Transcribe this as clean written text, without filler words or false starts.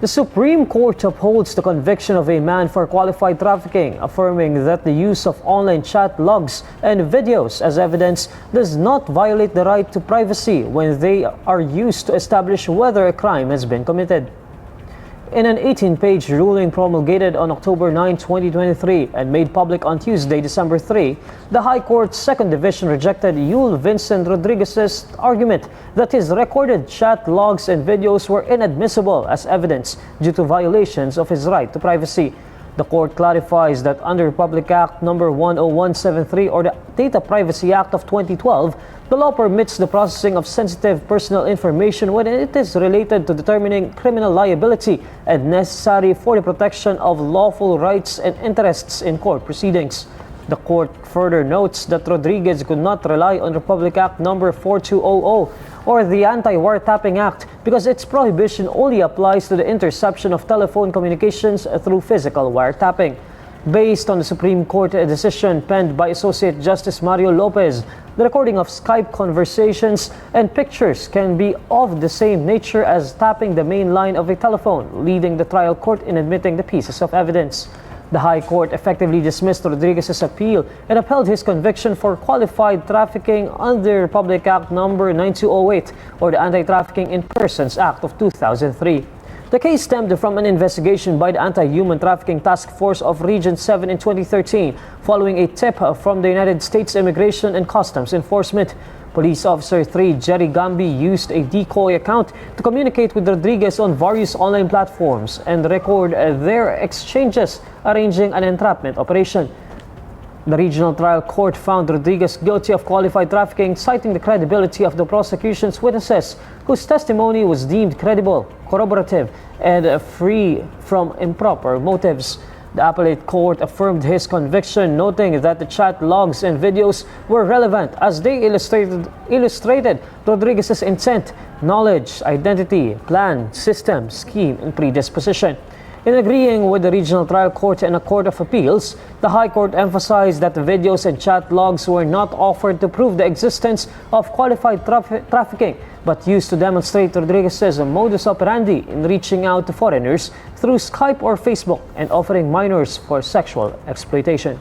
The Supreme Court upholds the conviction of a man for qualified trafficking, affirming that the use of online chat logs and videos as evidence does not violate the right to privacy when they are used to establish whether a crime has been committed. In an 18-page ruling promulgated on October 9, 2023 and made public on Tuesday, December 3, the High Court's Second Division rejected Yul Vincent Rodriguez's argument that his recorded chat logs and videos were inadmissible as evidence due to violations of his right to privacy. The court clarifies that under Public Act No. 10173 or the Data Privacy Act of 2012, the law permits the processing of sensitive personal information when it is related to determining criminal liability and necessary for the protection of lawful rights and interests in court proceedings. The court further notes that Rodriguez could not rely on Republic Act No. 4200 or the Anti-Wiretapping Act because its prohibition only applies to the interception of telephone communications through physical wiretapping. Based on the Supreme Court decision penned by Associate Justice Mario Lopez, the recording of Skype conversations and pictures can be of the same nature as tapping the main line of a telephone, leading the trial court in admitting the pieces of evidence. The High Court effectively dismissed Rodriguez's appeal and upheld his conviction for qualified trafficking under Republic Act No. 9208 or the Anti-Trafficking in Persons Act of 2003. The case stemmed from an investigation by the Anti-Human Trafficking Task Force of Region 7 in 2013, following a tip from the United States Immigration and Customs Enforcement. Police Officer 3 Jerry Gambi used a decoy account to communicate with Rodriguez on various online platforms and record their exchanges, arranging an entrapment operation. The regional trial court found Rodriguez guilty of qualified trafficking, citing the credibility of the prosecution's witnesses, whose testimony was deemed credible, corroborative, and free from improper motives. The appellate court affirmed his conviction, noting that the chat logs and videos were relevant as they illustrated Rodriguez's intent, knowledge, identity, plan, system, scheme, and predisposition. In agreeing with the regional trial court and a court of appeals, the High Court emphasized that the videos and chat logs were not offered to prove the existence of qualified trafficking, but used to demonstrate Rodriguez's modus operandi in reaching out to foreigners through Skype or Facebook and offering minors for sexual exploitation.